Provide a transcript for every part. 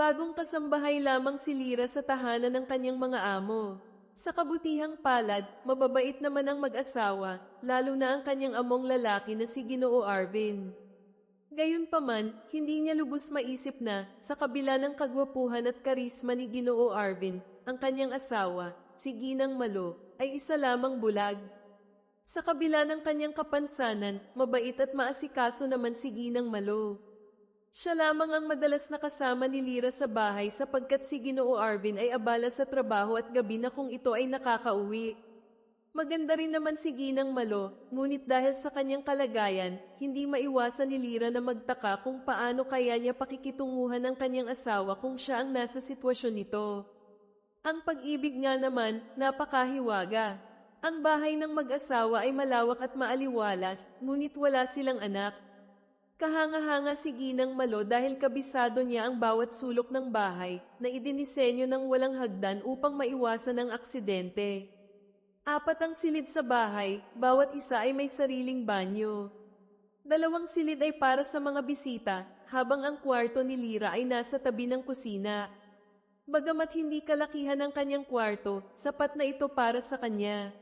Bagong kasambahay lamang si Lira sa tahanan ng kanyang mga amo. Sa kabutihang palad, mababait naman ang mag-asawa, lalo na ang kanyang among lalaki na si Ginoo Arvin. Gayunpaman, hindi niya lubos maisip na, sa kabila ng kagwapuhan at karisma ni Ginoo Arvin, ang kanyang asawa, si Ginang Malo, ay isa lamang bulag. Sa kabila ng kanyang kapansanan, mabait at maasikaso naman si Ginang Malo. Siya lamang ang madalas nakasama ni Lira sa bahay sapagkat si Ginoo Arvin ay abala sa trabaho at gabi na kung ito ay nakakauwi. Maganda rin naman si Ginang Malo, ngunit dahil sa kanyang kalagayan, hindi maiwasan ni Lira na magtaka kung paano kaya niya pakikitunguhan ng kanyang asawa kung siya ang nasa sitwasyon nito. Ang pag-ibig nga naman, napakahiwaga. Ang bahay ng mag-asawa ay malawak at maaliwalas, ngunit wala silang anak. Kahanga-hanga si Ginang Malo dahil kabisado niya ang bawat sulok ng bahay na idinisenyo ng walang hagdan upang maiwasan ang aksidente. 4 ang silid sa bahay, bawat isa ay may sariling banyo. 2 silid ay para sa mga bisita, habang ang kwarto ni Lira ay nasa tabi ng kusina. Bagamat hindi kalakihan ang kanyang kwarto, sapat na ito para sa kanya.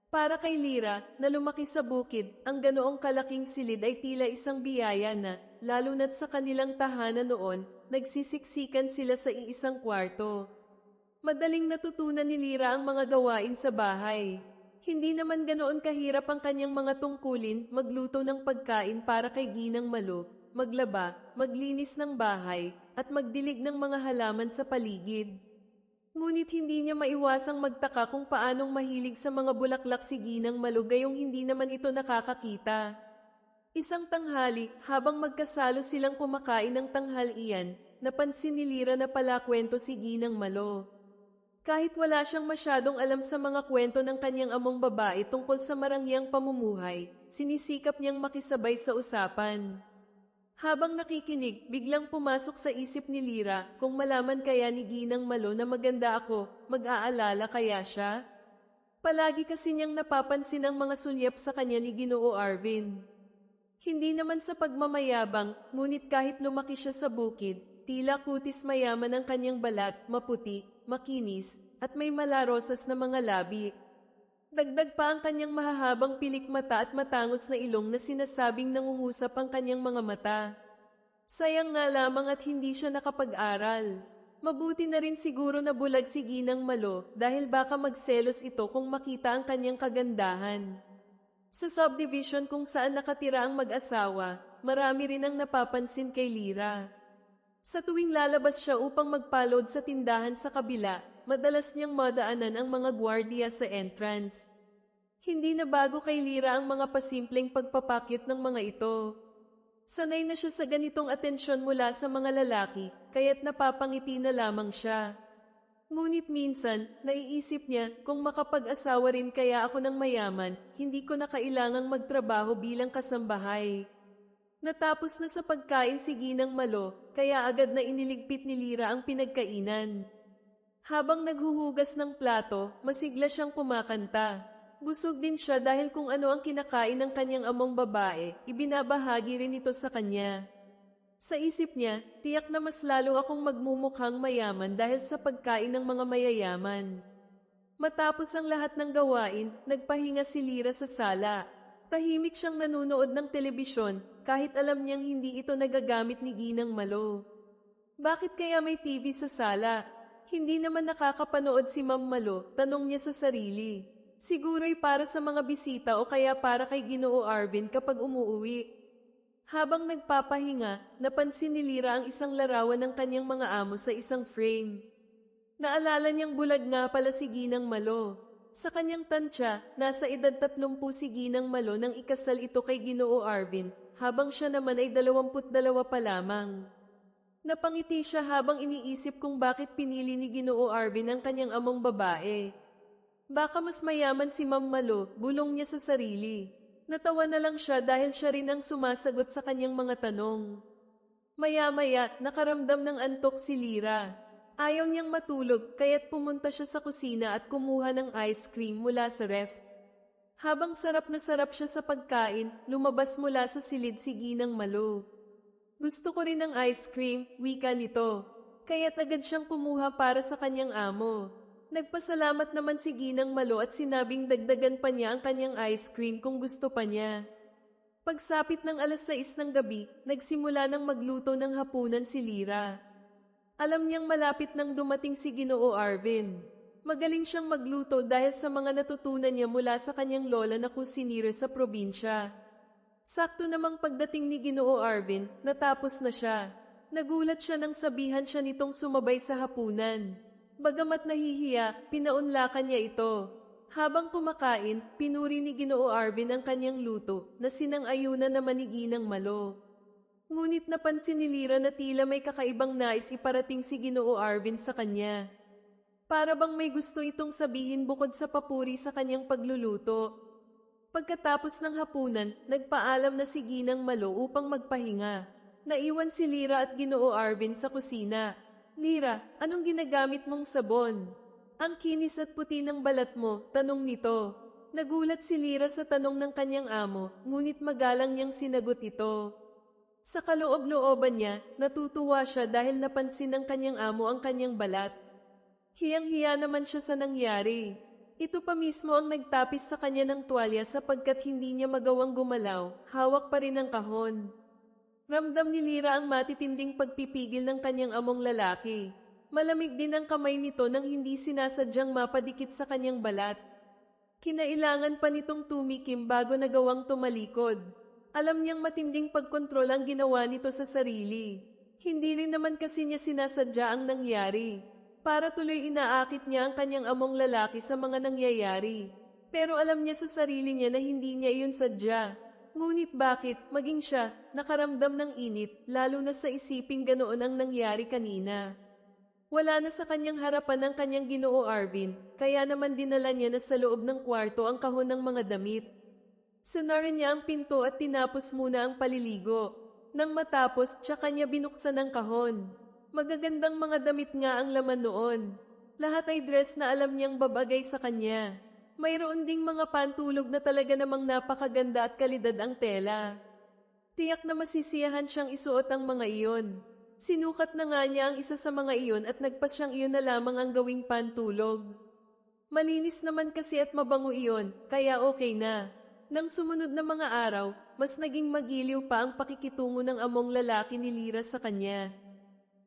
Para kay Lira, na lumaki sa bukid, ang ganoong kalaking silid ay tila isang biyaya na, lalo na't sa kanilang tahanan noon, nagsisiksikan sila sa iisang kwarto. Madaling natutunan ni Lira ang mga gawain sa bahay. Hindi naman ganoon kahirap ang kanyang mga tungkulin, magluto ng pagkain para kay Ginang Malo, maglaba, maglinis ng bahay, at magdilig ng mga halaman sa paligid. Ngunit hindi niya maiwasang magtaka kung paanong mahilig sa mga bulaklak si Ginang Malo gayong hindi naman ito nakakakita. Isang tanghali, habang magkasalo silang kumakain ng tanghalian, napansin ni Lira na pala kwento si Ginang Malo. Kahit wala siyang masyadong alam sa mga kwento ng kanyang among babae tungkol sa marangyang pamumuhay, sinisikap niyang makisabay sa usapan. Habang nakikinig, biglang pumasok sa isip ni Lira kung malaman kaya ni Ginang Malo na maganda ako, mag-aalala kaya siya? Palagi kasi niyang napapansin ang mga sulyap sa kanya ni Ginoo Arvin. Hindi naman sa pagmamayabang, ngunit kahit lumaki siya sa bukid, tila kutis mayaman ang kanyang balat, maputi, makinis, at may malarosas na mga labi. Dagdag pa ang kanyang mahahabang pilik mata at matangos na ilong na sinasabing nangungusap ang kanyang mga mata. Sayang nga lamang at hindi siya nakapag-aral. Mabuti na rin siguro na bulag si Ginang Malo dahil baka magselos ito kung makita ang kanyang kagandahan. Sa subdivision kung saan nakatira ang mag-asawa, marami rin ang napapansin kay Lira. Sa tuwing lalabas siya upang magpalod sa tindahan sa kabila, madalas niyang madaanan ang mga gwardiya sa entrance. Hindi na bago kay Lira ang mga pasimpleng pagpapakyut ng mga ito. Sanay na siya sa ganitong atensyon mula sa mga lalaki, kaya't napapangiti na lamang siya. Ngunit minsan, naiisip niya kung makapag-asawa rin kaya ako ng mayaman, hindi ko na kailangang magtrabaho bilang kasambahay. Natapos na sa pagkain si Ginang Malo, kaya agad na iniligpit ni Lira ang pinagkainan. Habang naghuhugas ng plato, masigla siyang kumakanta. Busog din siya dahil kung ano ang kinakain ng kanyang among babae, ibinabahagi rin ito sa kanya. Sa isip niya, tiyak na mas lalo akong magmumukhang mayaman dahil sa pagkain ng mga mayayaman. Matapos ang lahat ng gawain, nagpahinga si Lira sa sala. Tahimik siyang nanunood ng telebisyon kahit alam niyang hindi ito nagagamit ni Ginang Malo. Bakit kaya may TV sa sala? Hindi naman nakakapanood si Ma'am Malo, tanong niya sa sarili. Siguro'y para sa mga bisita o kaya para kay Ginoo Arvin kapag umuuwi. Habang nagpapahinga, napansin ni Lira ang isang larawan ng kanyang mga amo sa isang frame. Naalala niyang bulag nga pala si Ginang Malo. Sa kanyang tansya, nasa edad 30 si Ginang Malo nang ikasal ito kay Ginoo Arvin, habang siya naman ay 22 pa lamang. Napangiti siya habang iniisip kung bakit pinili ni Ginoo Arvin ang kanyang among babae. Baka mas mayaman si Ma'am Malo, bulong niya sa sarili. Natawa na lang siya dahil siya rin ang sumasagot sa kanyang mga tanong. Maya-maya, nakaramdam ng antok si Lira. Ayaw niyang matulog kaya't pumunta siya sa kusina at kumuha ng ice cream mula sa ref. Habang sarap na sarap siya sa pagkain, lumabas mula sa silid si Ginang Malo. Gusto ko rin ng ice cream, wika nito. kaya't agad siyang kumuha para sa kanyang amo. Nagpasalamat naman si Ginang Malo at sinabing dagdagan pa niya ang kanyang ice cream kung gusto pa niya. Pagsapit ng 6:00 ng gabi, nagsimula ng magluto ng hapunan si Lyra. Alam niyang malapit nang dumating si Ginoo Arvin. Magaling siyang magluto dahil sa mga natutunan niya mula sa kanyang lola na kusinero sa probinsya. Sakto namang pagdating ni Ginoo Arvin, natapos na siya. Nagulat siya nang sabihan siya nitong sumabay sa hapunan. Bagamat nahihiya, pinaunlakan niya ito. Habang kumakain, pinuri ni Ginoo Arvin ang kanyang luto na sinang-ayunan naman ni Ginang Malo. Ngunit napansin ni Lyra na tila may kakaibang nais iparating si Ginoo Arvin sa kanya. Para bang may gusto itong sabihin bukod sa papuri sa kanyang pagluluto. Pagkatapos ng hapunan, nagpaalam na si Ginang Malo upang magpahinga. Naiwan si Lyra at Ginoo Arvin sa kusina. Lyra, anong ginagamit mong sabon? Ang kinis at puti ng balat mo, tanong nito. Nagulat si Lyra sa tanong ng kanyang amo, ngunit magalang niyang sinagot ito. Sa kaloob-looban niya, natutuwa siya dahil napansin ng kanyang amo ang kanyang balat. Hiyang-hiya naman siya sa nangyari. Ito pa mismo ang nagtapis sa kanya ng tuwalya sapagkat hindi niya magawang gumalaw, hawak pa rin ang kahon. Ramdam ni Lyra ang matitinding pagpipigil ng kanyang among lalaki. Malamig din ang kamay nito nang hindi sinasadyang mapadikit sa kanyang balat. Kinailangan pa nitong tumikim bago nagawang tumalikod. Alam niyang matinding pagkontrol ang ginawa nito sa sarili. Hindi rin naman kasi niya sinasadya ang nangyari. Para tuloy inaakit niya ang kanyang among lalaki sa mga nangyayari. Pero alam niya sa sarili niya na hindi niya iyon sadya. Ngunit bakit, maging siya, nakaramdam ng init, lalo na sa isiping ganoon ang nangyari kanina. Wala na sa kanyang harapan ang kanyang Ginoo Arvin, kaya naman dinala niya na sa loob ng kwarto ang kahon ng mga damit. Sinarin niya ang pinto at tinapos muna ang paliligo. Nang matapos, tsaka niya binuksan ang kahon. Magagandang mga damit nga ang laman noon. Lahat ay dress na alam niyang babagay sa kanya. Mayroon ding mga pantulog na talaga namang napakaganda at kalidad ang tela. Tiyak na masisiyahan siyang isuot ang mga iyon. Sinukat na nga niya ang isa sa mga iyon at nagpas siyang iyon na lamang ang gawing pantulog. Malinis naman kasi at mabango iyon, kaya okay na. Nang sumunod na mga araw, mas naging magiliw pa ang pakikitungo ng among lalaki ni Lyra sa kanya.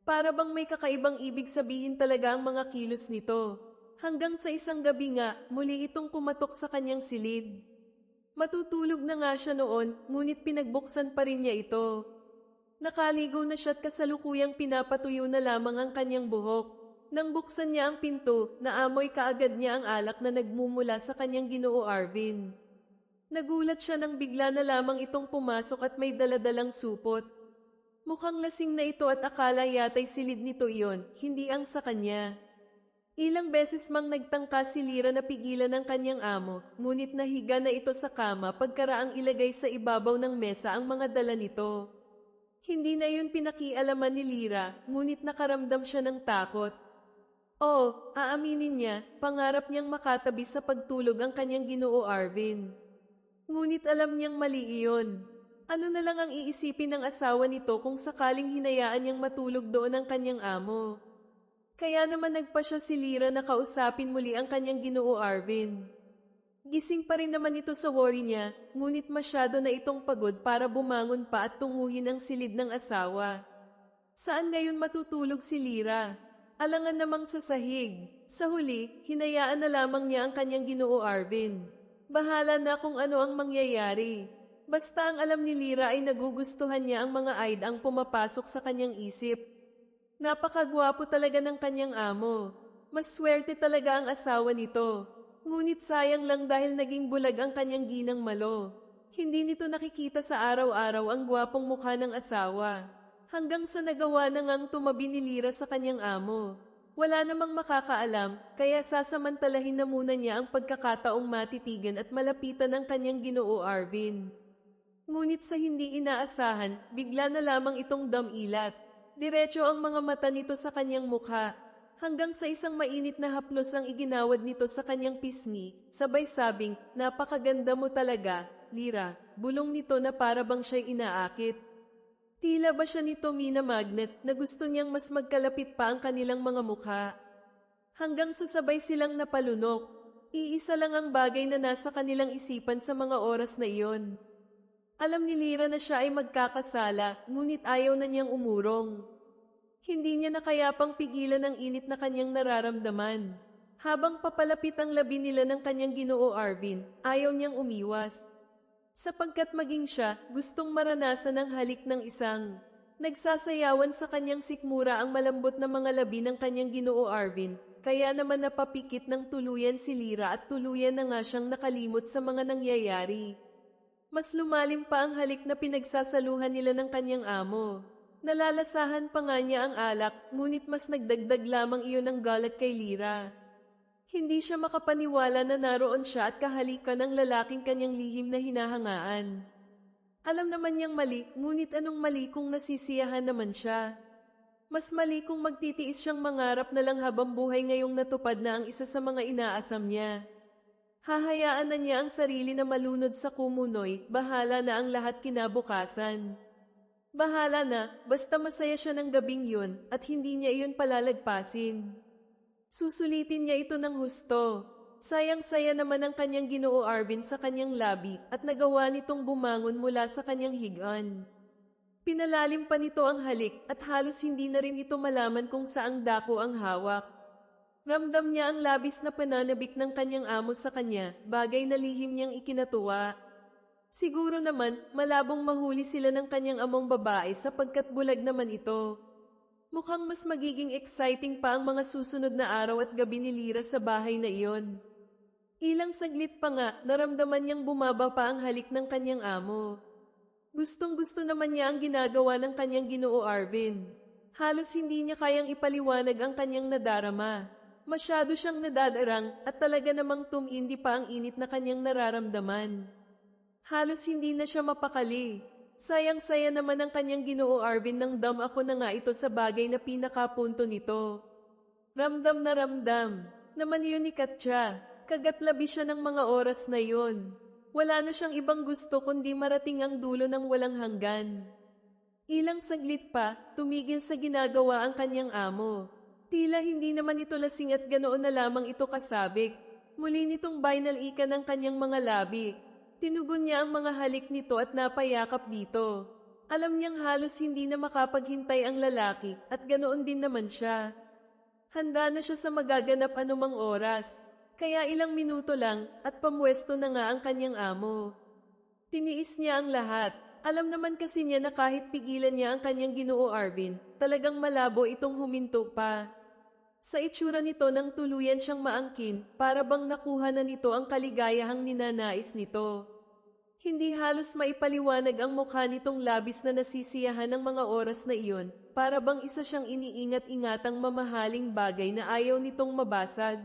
Para bang may kakaibang ibig sabihin talaga ang mga kilos nito. Hanggang sa isang gabi nga, muli itong kumatok sa kanyang silid. Matutulog na nga siya noon, ngunit pinagbuksan pa rin niya ito. Nakaligo na siya at kasalukuyang pinapatuyo na lamang ang kanyang buhok. Nang buksan niya ang pinto, naamoy kaagad niya ang alak na nagmumula sa kanyang Ginoo Arvin. Nagulat siya nang bigla na lamang itong pumasok at may daladalang supot. Mukhang lasing na ito at akala yata'y silid nito iyon, hindi ang sa kanya. Ilang beses mang nagtangka si Lyra na pigilan ng kanyang amo, ngunit nahiga na ito sa kama pagkaraang ilagay sa ibabaw ng mesa ang mga dala nito. Hindi na yun pinakialaman ni Lyra, ngunit nakaramdam siya ng takot. Oo, aaminin niya, pangarap niyang makatabi sa pagtulog ang kanyang Ginoo Arvin. Ngunit alam niyang mali iyon. Ano na lang ang iisipin ng asawa nito kung sakaling hinayaan niyang matulog doon ang kanyang amo? Kaya naman nagpa siya si Lyra na kausapin muli ang kanyang Ginoo Arvin. Gising pa rin naman ito sa worry niya, ngunit masyado na itong pagod para bumangon pa at tunguhin ang silid ng asawa. Saan ngayon matutulog si Lyra? Alangan namang sa sahig. Sa huli, hinayaan na lamang niya ang kanyang Ginoo Arvin. Bahala na kung ano ang mangyayari. Basta ang alam ni Lyra ay nagugustuhan niya ang mga aidang pumapasok sa kanyang isip. Napakagwapo talaga ng kanyang amo. Mas swerte talaga ang asawa nito. Ngunit sayang lang dahil naging bulag ang kanyang Ginang Malo. Hindi nito nakikita sa araw-araw ang gwapong mukha ng asawa. Hanggang sa nagawa na ngang tumabi ni Lyra sa kanyang amo. Wala namang makakaalam, kaya sasamantalahin na muna niya ang pagkakataong matitigan at malapitan ng kanyang Ginoo Arvin. Ngunit sa hindi inaasahan, bigla na lamang itong damilat. Diretso ang mga mata nito sa kanyang mukha, hanggang sa isang mainit na haplos ang iginawad nito sa kanyang pisngi, sabay sabing, napakaganda mo talaga, Lyra, bulong nito na para bang siya'y inaakit. Tila ba siya nito minamagnet na gusto niyang mas magkalapit pa ang kanilang mga mukha. Hanggang sasabay silang napalunok. Iisa lang ang bagay na nasa kanilang isipan sa mga oras na iyon. Alam ni Lyra na siya ay magkakasala, ngunit ayaw na niyang umurong. Hindi niya na kayapang pigilan ang init na kanyang nararamdaman. Habang papalapit ang labi nila ng kanyang Ginoo Arvin, ayaw niyang umiwas. Sapagkat maging siya, gustong maranasan ang halik ng isang. Nagsasayawan sa kanyang sikmura ang malambot na mga labi ng kanyang Ginoo Arvin, kaya naman napapikit ng tuluyan si Lyra at tuluyan na nga siyang nakalimot sa mga nangyayari. Mas lumalim pa ang halik na pinagsasaluhan nila ng kanyang amo. Nalalasahan pa nga niya ang alak, ngunit mas nagdagdag lamang iyon ng galit kay Lyra. Hindi siya makapaniwala na naroon siya at kahalikan ng lalaking kanyang lihim na hinahangaan. Alam naman niyang mali, ngunit anong mali kung nasisiyahan naman siya? Mas mali kung magtitiis siyang mangarap na lang habang buhay ngayong natupad na ang isa sa mga inaasam niya. Hahayaan na niya ang sarili na malunod sa kumunoy, bahala na ang lahat kinabukasan. Bahala na, basta masaya siya ng gabing yun at hindi niya iyon palalagpasin. Susulitin niya ito ng husto. Sayang-saya naman ang kanyang Ginoo Arvin sa kanyang labi at nagawa nitong bumangon mula sa kanyang higaan. Pinalalim pa nito ang halik at halos hindi na rin ito malaman kung saang dako ang hawak. Ramdam niya ang labis na pananabik ng kanyang amo sa kanya, bagay na lihim niyang ikinatuwa. Siguro naman, malabong mahuli sila ng kanyang among babae sapagkat bulag naman ito. Mukhang mas magiging exciting pa ang mga susunod na araw at gabi ni Lyra sa bahay na iyon. Ilang saglit pa nga, naramdaman niyang bumaba pa ang halik ng kanyang amo. Gustong-gusto naman niya ang ginagawa ng kanyang Ginoo Arvin. Halos hindi niya kayang ipaliwanag ang kanyang nadarama. Masyado siyang nadadarang at talaga namang tumindi pa ang init na kanyang nararamdaman. Halos hindi na siya mapakali. Sayang-saya naman ang kanyang Ginoo Arvin nang dam ako na nga ito sa bagay na pinakapunto nito. Ramdam na ramdam. Naman yun ni Katya. Kagatlabi siya ng mga oras na yun. Wala na siyang ibang gusto kundi marating ang dulo ng walang hanggan. Ilang saglit pa, tumigil sa ginagawa ang kanyang amo. Tila hindi naman ito lasing at ganoon na lamang ito kasabik. Muli nitong binalikan ng kanyang mga labi. Tinugon niya ang mga halik nito at napayakap dito. Alam niyang halos hindi na makapaghintay ang lalaki at ganoon din naman siya. Handa na siya sa magaganap anumang oras. Kaya ilang minuto lang at pamwesto na nga ang kanyang amo. Tiniis niya ang lahat. Alam naman kasi niya na kahit pigilan niya ang kanyang Ginoo Arvin, talagang malabo itong huminto pa. Sa itsura nito nang tuluyan siyang maangkin, para bang nakuha na nito ang kaligayahang ninanais nito. Hindi halos maipaliwanag ang mukha nitong labis na nasisiyahan ng mga oras na iyon, para bang isa siyang iniingat-ingatang mamahaling bagay na ayaw nitong mabasag.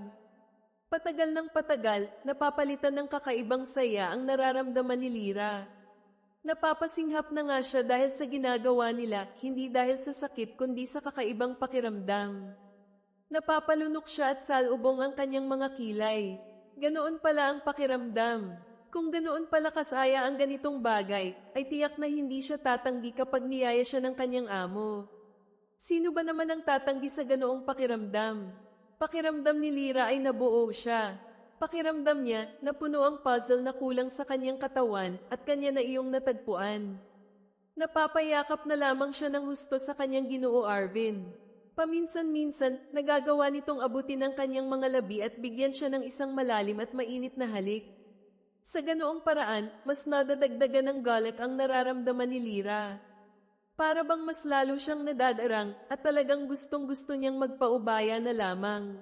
Patagal ng patagal, napapalitan ng kakaibang saya ang nararamdaman ni Lyra. Napapasinghap na nga siya dahil sa ginagawa nila, hindi dahil sa sakit kundi sa kakaibang pakiramdam. Napapalunok siya at salubong ang kanyang mga kilay. Ganoon pala ang pakiramdam. Kung ganoon pala kasaya ang ganitong bagay, ay tiyak na hindi siya tatanggi kapag niyaya siya ng kanyang amo. Sino ba naman ang tatanggi sa ganoong pakiramdam? Pakiramdam ni Lyra ay nabuo siya. Pakiramdam niya na puno ang puzzle na kulang sa kanyang katawan at kanya na iyong natagpuan. Napapayakap na lamang siya ng husto sa kanyang Ginoo Arvin. Paminsan-minsan, nagagawa nitong abutin ang kanyang mga labi at bigyan siya ng isang malalim at mainit na halik. Sa ganoong paraan, mas nadadagdagan ng galit ang nararamdaman ni Lyra. Para bang mas lalo siyang nadadarang at talagang gustong-gusto niyang magpaubaya na lamang.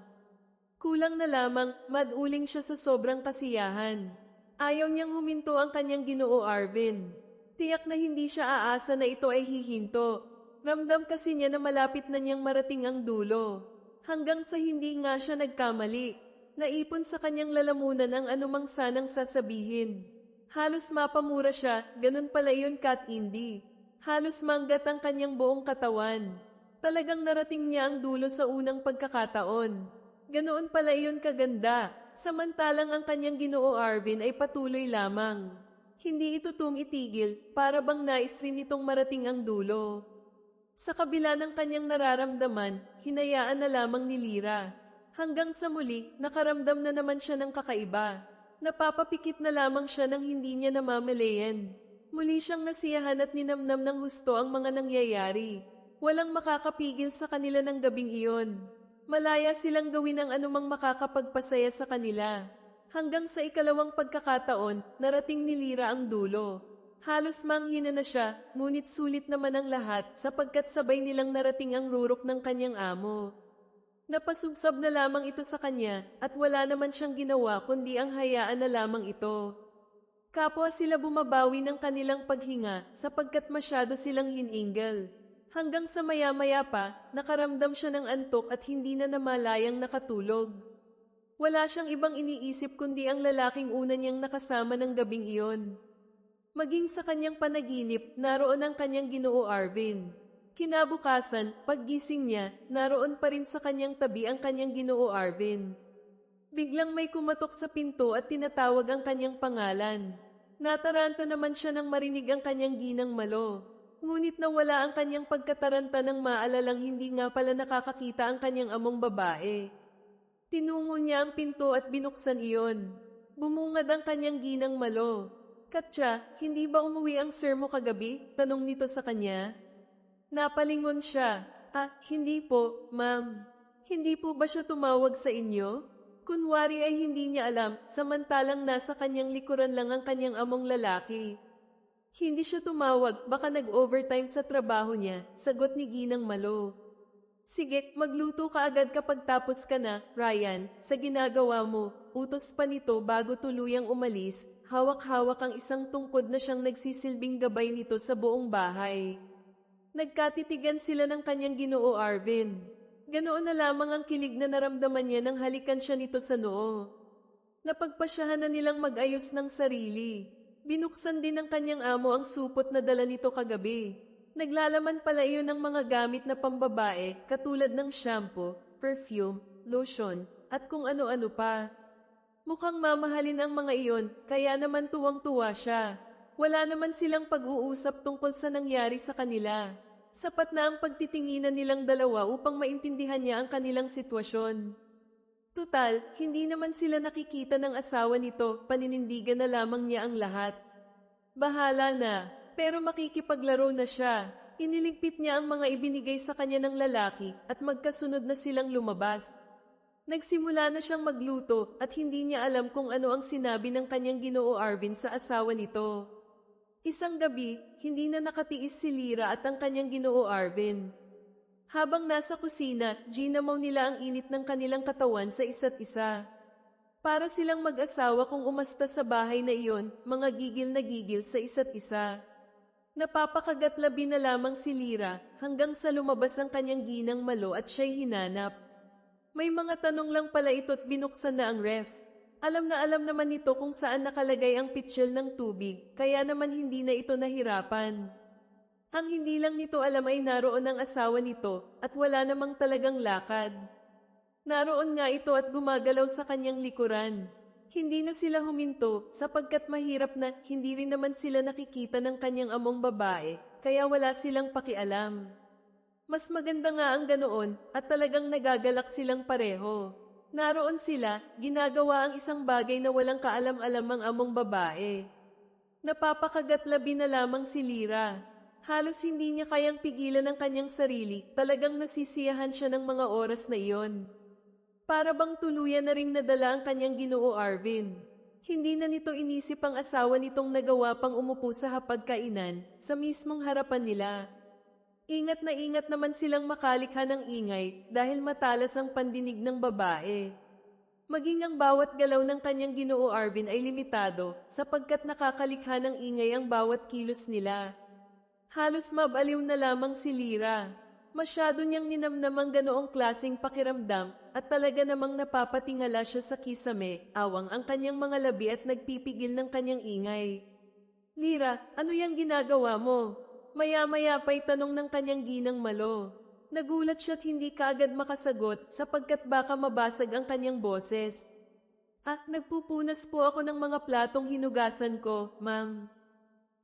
Kulang na lamang, maduling siya sa sobrang kasiyahan. Ayaw niyang huminto ang kanyang Ginoo Arvin. Tiyak na hindi siya aasa na ito ay hihinto. Ramdam kasi niya na malapit na niyang marating ang dulo. Hanggang sa hindi nga siya nagkamali. Naipon sa kanyang lalamunan ang anumang sanang sasabihin. Halos mapamura siya, ganun pala yun Kat Indi. Halos manggat ang kanyang buong katawan. Talagang narating niya ang dulo sa unang pagkakataon. Ganoon pala iyon kaganda, samantalang ang kanyang Ginoo Arvin ay patuloy lamang. Hindi ito tumitigil, para bang nais rin itong marating ang dulo. Sa kabila ng kanyang nararamdaman, hinayaan na lamang ni Lyra. Hanggang sa muli, nakaramdam na naman siya ng kakaiba. Napapapikit na lamang siya nang hindi niya namamalayan. Muli siyang nasiyahan at ninamnam ng husto ang mga nangyayari. Walang makakapigil sa kanila ng gabing iyon. Malaya silang gawin ang anumang makakapagpasaya sa kanila. Hanggang sa ikalawang pagkakataon, narating ni Lyra ang dulo. Halos manghina na siya, ngunit sulit naman ang lahat sapagkat sabay nilang narating ang rurok ng kanyang amo. Napasubsab na lamang ito sa kanya at wala naman siyang ginawa kundi ang hayaan na lamang ito. Kapwa sila bumabawi ng kanilang paghinga sapagkat masyado silang hiningal. Hanggang sa maya-maya pa, nakaramdam siya ng antok at hindi na namalayang nakatulog. Wala siyang ibang iniisip kundi ang lalaking una niyang nakasama ng gabing iyon. Maging sa kanyang panaginip, naroon ang kanyang Ginoo Arvin. Kinabukasan, paggising niya, naroon pa rin sa kanyang tabi ang kanyang Ginoo Arvin. Biglang may kumatok sa pinto at tinatawag ang kanyang pangalan. Nataranta naman siya nang marinig ang kanyang ginang Malo. Ngunit nawala ang kanyang pagkataranta nang maalalang hindi nga pala nakakakita ang kanyang among babae. Tinungo niya ang pinto at binuksan iyon. Bumungad ang kanyang ginang Malo. "Katya, hindi ba umuwi ang sir mo kagabi?" tanong nito sa kanya. Napalingon siya. Hindi po, ma'am. Hindi po ba siya tumawag sa inyo? Kunwari ay hindi niya alam, samantalang nasa kanyang likuran lang ang kanyang among lalaki. Hindi siya tumawag, baka nag-overtime sa trabaho niya, sagot ni Ginang Malo. "Sige, magluto ka agad kapag tapos ka na, Ryan, sa ginagawa mo." Utos pa nito bago tuluyang umalis, hawak-hawak ang isang tungkod na siyang nagsisilbing gabay nito sa buong bahay. Nagkatitigan sila ng kanyang Ginoo Arvin. Ganoon na lamang ang kilig na naramdaman niya nang halikan siya nito sa noo. Napagpasyahan na nilang mag-ayos ng sarili. Binuksan din ng kanyang amo ang supot na dala nito kagabi. Naglalaman pala iyon ng mga gamit na pambabae katulad ng shampoo, perfume, lotion, at kung ano-ano pa. Mukhang mamahalin ang mga iyon, kaya naman tuwang-tuwa siya. Wala naman silang pag-uusap tungkol sa nangyari sa kanila. Sapat na ang pagtitinginan nilang dalawa upang maintindihan niya ang kanilang sitwasyon. Tutal, hindi naman sila nakikita ng asawa nito, paninindigan na lamang niya ang lahat. Bahala na, pero makikipaglaro na siya. Iniligpit niya ang mga ibinigay sa kanya ng lalaki at magkasunod na silang lumabas. Nagsimula na siyang magluto at hindi niya alam kung ano ang sinabi ng kanyang Ginoo Arvin sa asawa nito. Isang gabi, hindi na nakatiis si Lyra at ang kanyang Ginoo Arvin. Habang nasa kusina, ginamaw nila ang init ng kanilang katawan sa isa't isa. Para silang mag-asawa kung umasta sa bahay na iyon, mga gigil na gigil sa isa't isa. Napapakagatlabi na lamang si Lyra hanggang sa lumabas ang kanyang ginang Malo at siya'y hinanap. May mga tanong lang pala ito't binuksan na ang ref. Alam na alam naman nito kung saan nakalagay ang pitsil ng tubig, kaya naman hindi na ito nahirapan. Ang hindi lang nito alam ay naroon ang asawa nito at wala namang talagang lakad. Naroon nga ito at gumagalaw sa kanyang likuran. Hindi na sila huminto sapagkat mahirap na hindi rin naman sila nakikita ng kanyang among babae, kaya wala silang pakialam. Mas maganda nga ang ganoon at talagang nagagalak silang pareho. Naroon sila, ginagawa ang isang bagay na walang kaalam-alam ang among babae. Napapakagatlabi na lamang si Lyra. Halos hindi niya kayang pigilan ang kanyang sarili, talagang nasisiyahan siya ng mga oras na iyon. Para bang tuluyan na ring nadala ang kanyang Ginoo Arvin. Hindi na nito inisip ang asawa nitong nagawa pang umupo sa hapagkainan sa mismong harapan nila. Ingat naman silang makalikha ng ingay dahil matalas ang pandinig ng babae. Maging ang bawat galaw ng kanyang Ginoo Arvin ay limitado sapagkat nakakalikha ng ingay ang bawat kilos nila. Halos mabaliw na lamang si Lyra. Masyado niyang ninamnam ang ganoong klaseng pakiramdam at talaga namang napapatingala siya sa kisame, awang ang kanyang mga labi at nagpipigil ng kanyang ingay. "Lyra, ano yang ginagawa mo?" Maya-maya pa'y tanong ng kanyang ginang Malo. Nagulat siya't hindi kaagad makasagot sapagkat baka mabasag ang kanyang boses. Nagpupunas po ako ng mga platong hinugasan ko, ma'am."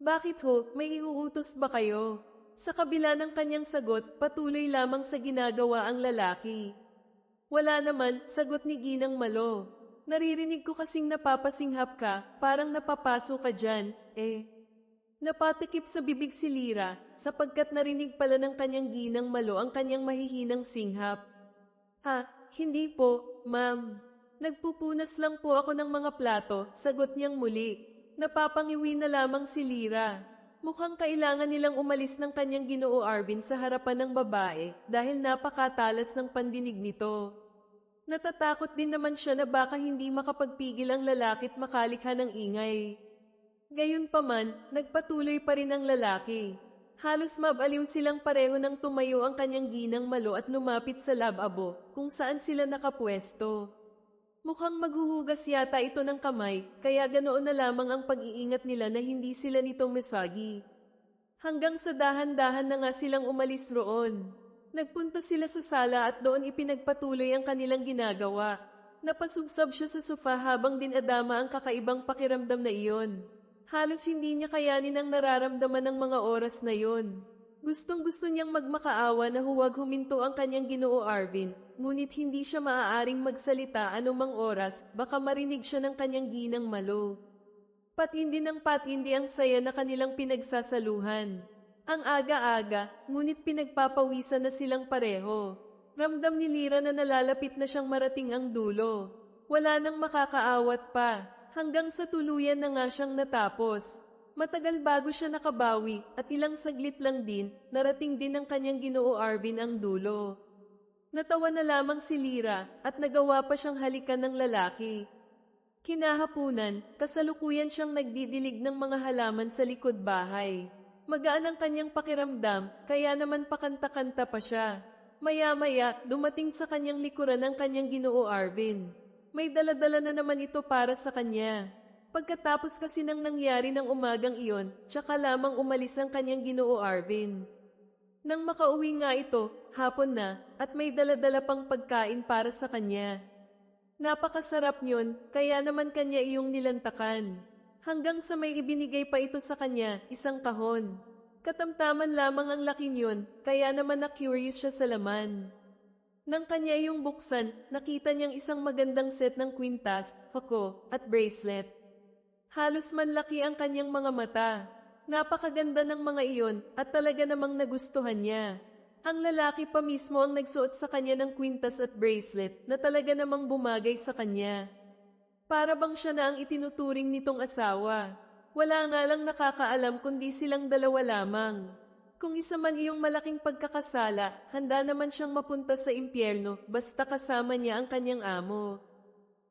Bakit ho, may iuutos ba kayo? Sa kabila ng kanyang sagot, patuloy lamang sa ginagawa ang lalaki. Wala naman, sagot ni Ginang Malo. Naririnig ko kasing napapasinghap ka, parang napapaso ka dyan, Napatikip sa bibig si Lira, sapagkat narinig pala ng kanyang Ginang Malo ang kanyang mahihinang singhap. Hindi po, ma'am. Nagpupunas lang po ako ng mga plato, sagot niyang muli. Napapangiwi na lamang si Lira. Mukhang kailangan nilang umalis ng kanyang Ginoo Arvin sa harapan ng babae dahil napakatalas ng pandinig nito. Natatakot din naman siya na baka hindi makapagpigil ang lalaki't makalikha ng ingay. Gayunpaman, nagpatuloy pa rin ang lalaki. Halos mabaliw silang pareho nang tumayo ang kanyang Ginang Malo at lumapit sa lababo kung saan sila nakapwesto. Mukhang maghuhugas yata ito ng kamay, kaya ganoon na lamang ang pag-iingat nila na hindi sila nito misagi. Hanggang sa dahan-dahan na nga silang umalis roon. Nagpunta sila sa sala at doon ipinagpatuloy ang kanilang ginagawa. Napasubsab siya sa sofa habang dinadama ang kakaibang pakiramdam na iyon. Halos hindi niya kayanin ang nararamdaman ng mga oras na yon. Gustong-gusto niyang magmakaawa na huwag huminto ang kanyang Ginoo Arvin, ngunit hindi siya maaaring magsalita anumang oras, baka marinig siya ng kanyang Ginang Malo. Patindi ng patindi ang saya na kanilang pinagsasaluhan. Ang aga-aga, ngunit pinagpapawisan na silang pareho. Ramdam ni Lira na nalalapit na siyang marating ang dulo. Wala nang makakaawat pa. Hanggang sa tuluyan na nga siyang natapos. Matagal bago siya nakabawi at ilang saglit lang din, narating din ng kanyang Ginoo Arvin ang dulo. Natawa na lamang si Lira at nagawa pa siyang halikan ng lalaki. Kinahapunan, kasalukuyan siyang nagdidilig ng mga halaman sa likod bahay. Magaan ang kanyang pakiramdam, kaya naman pakanta-kanta pa siya. Maya-maya, dumating sa kanyang likuran ang kanyang Ginoo Arvin. May daladala na naman ito para sa kanya. Pagkatapos kasi nang nangyari ng umagang iyon, tsaka lamang umalis ang kanyang Ginoo Arvin. Nang makauwi nga ito, hapon na, at may daladala pang pagkain para sa kanya. Napakasarap niyon, kaya naman kanya iyong nilantakan. Hanggang sa may ibinigay pa ito sa kanya, isang kahon. Katamtaman lamang ang laki niyon, kaya naman na-curious siya sa laman. Nang kanya iyong buksan, nakita niyang isang magandang set ng kwintas, hako, at bracelet. Halos manlaki ang kanyang mga mata. Napakaganda ng mga iyon at talaga namang nagustuhan niya. Ang lalaki pa mismo ang nagsuot sa kanya ng kwintas at bracelet na talaga namang bumagay sa kanya. Para bang siya na ang itinuturing nitong asawa. Wala nga lang nakakaalam kundi silang dalawa lamang. Kung isa man iyong malaking pagkakasala, handa naman siyang mapunta sa impyerno basta kasama niya ang kanyang amo.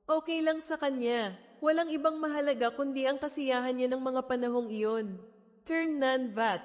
Okay lang sa kanya. Walang ibang mahalaga kundi ang kasiyahan niya ng mga panahong iyon. Fernand Vat.